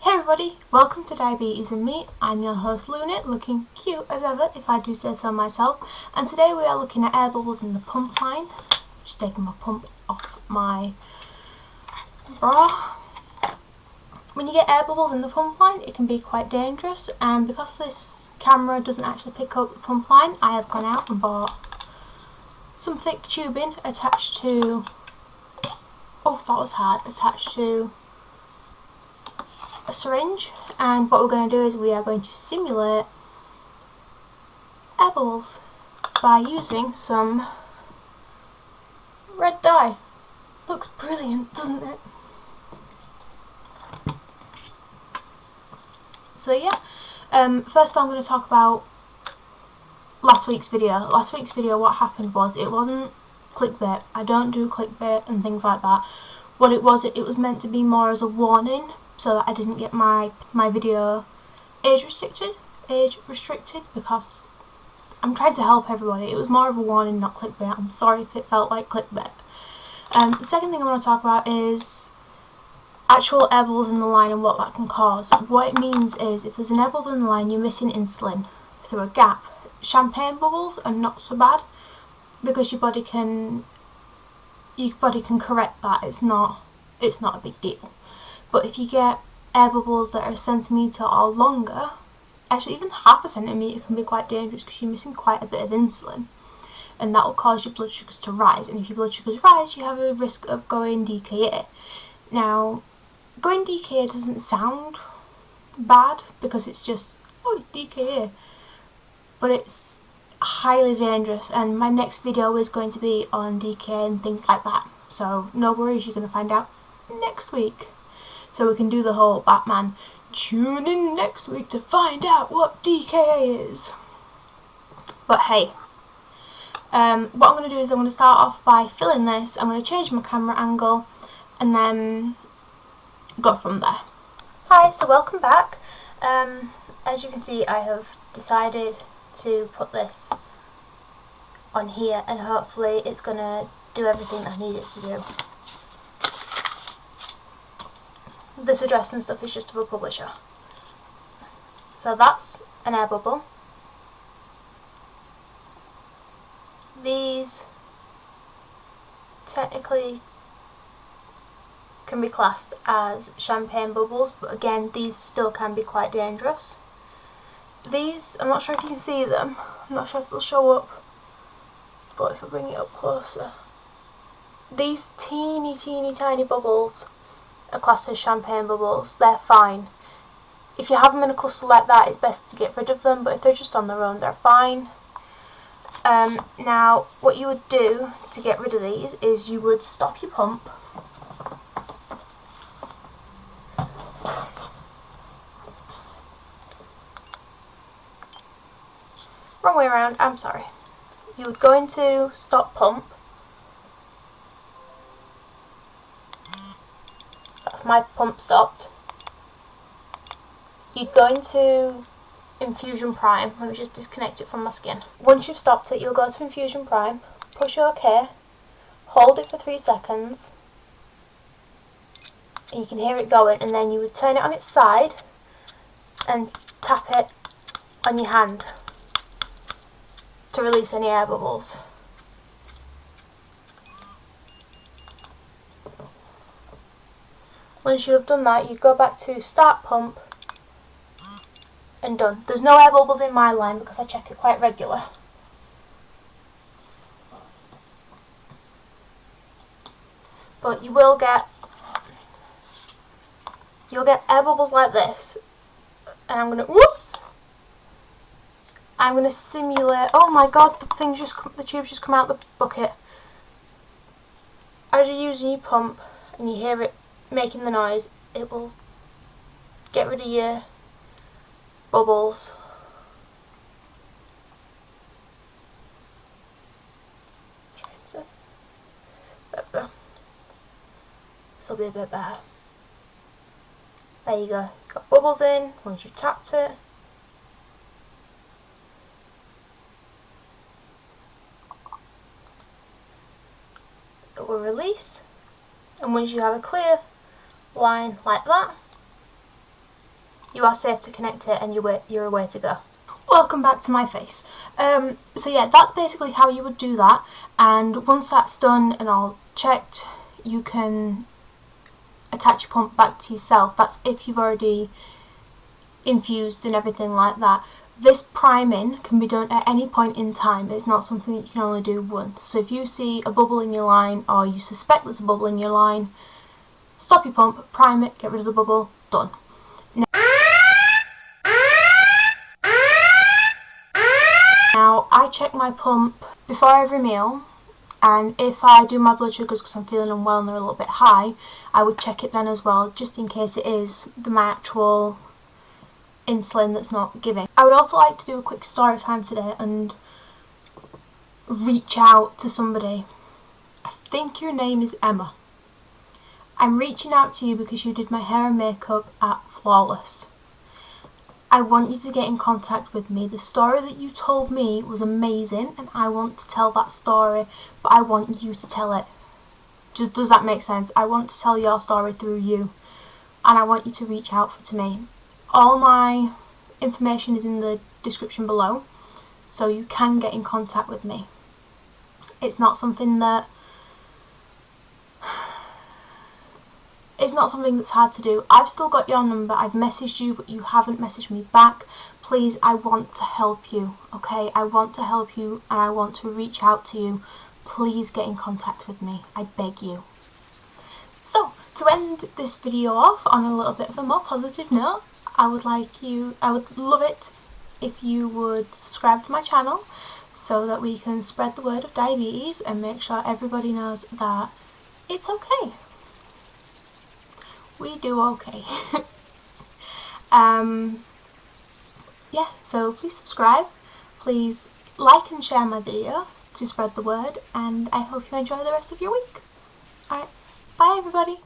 Hey everybody, welcome to Diabetes and Me. I'm your host Looney, looking cute as ever if I do say so myself, and today we are looking at air bubbles in the pump line. Just taking my pump off my bra. When you get air bubbles in the pump line it can be quite dangerous, and because this camera doesn't actually pick up the pump line, I have gone out and bought some thick tubing attached to, attached to a syringe, and what we're going to do is we are going to simulate air bubbles by using some red dye. Looks brilliant, doesn't it? So yeah, first I'm going to talk about last week's video. Last week's video, what happened was, it wasn't clickbait. I don't do clickbait and things like that. What it was meant to be more as a warning, so that I didn't get my video age restricted, because I'm trying to help everybody. It was more of a warning, not clickbait. I'm sorry if it felt like clickbait. The second thing I want to talk about is actual air bubbles in the line and what that can cause. What it means is, if there's an air bubble in the line, you're missing insulin through a gap. Champagne bubbles are not so bad, because your body can correct that. It's not a big deal. But if you get air bubbles that are a centimetre or longer, actually even half a centimetre can be quite dangerous, because you're missing quite a bit of insulin, and that will cause your blood sugars to rise, and if your blood sugars rise you have a risk of going DKA. Now, going DKA doesn't sound bad because it's just, oh, it's DKA, but it's highly dangerous, and my next video is going to be on DKA and things like that, so no worries, you're going to find out next week. So we can do the whole Batman, tune in next week to find out what DKA is. But hey, what I'm going to do is I'm going to start off by filling this. I'm going to change my camera angle and then go from there. Hi, so welcome back. As you can see, I have decided to put this on here, and hopefully it's going to do everything I need it to do. This address and stuff is just of a publisher. So that's an air bubble. These technically can be classed as champagne bubbles, but again, these still can be quite dangerous. These, I'm not sure if you can see them, I'm not sure if they'll show up, but if I bring it up closer, these teeny tiny bubbles are classed as champagne bubbles. They're fine. If you have them in a cluster like that, it's best to get rid of them, but if they're just on their own, they're fine. Now, what you would do to get rid of these is you would stop your pump, wrong way around, I'm sorry. You would go into stop pump. That's my pump stopped. You'd go into infusion prime. Let me just disconnect it from my skin. Once you've stopped it, you'll go to infusion prime, push OK, hold it for 3 seconds, and you can hear it going, and then you would turn it on its side and tap it on your hand to release any air bubbles. Once you have done that, you go back to start pump, and done. There's no air bubbles in my line because I check it quite regular. But you'll get air bubbles like this, and I'm gonna simulate. Oh my god, the tube's just come out the bucket. As you're using your pump and you hear it making the noise, it will get rid of your bubbles. This will be a bit better. There you go. Got bubbles in. Once you've tapped it, it will release, and once you have a clear line like that, you are safe to connect it and you're away to go. Welcome back to my face. So yeah, that's basically how you would do that, and once that's done and all checked, you can attach your pump back to yourself. That's if you've already infused and everything like that. This priming can be done at any point in time. It's not something that you can only do once. So if you see a bubble in your line, or you suspect there's a bubble in your line, stop your pump, prime it, get rid of the bubble, done. Now I check my pump before every meal, and if I do my blood sugars because I'm feeling unwell and they're a little bit high, I would check it then as well, just in case it is my actual insulin that's not giving. I would also like to do a quick story time today and reach out to somebody. I think your name is Emma. I'm reaching out to you because you did my hair and makeup at Flawless. I want you to get in contact with me. The story that you told me was amazing and I want to tell that story, but I want you to tell it. Does that make sense? I want to tell your story through you, and I want you to reach out to me. All my information is in the description below, so you can get in contact with me. It's not something that's hard to do. I've still got your number. I've messaged you, but you haven't messaged me back. Please, I want to help you, okay? I want to help you and I want to reach out to you. Please get in contact with me. I beg you. So, to end this video off on a little bit of a more positive note, I would love it if you would subscribe to my channel so that we can spread the word of diabetes and make sure everybody knows that it's okay. We do okay. Yeah, so please subscribe, please like and share my video to spread the word, and I hope you enjoy the rest of your week. Alright, bye everybody.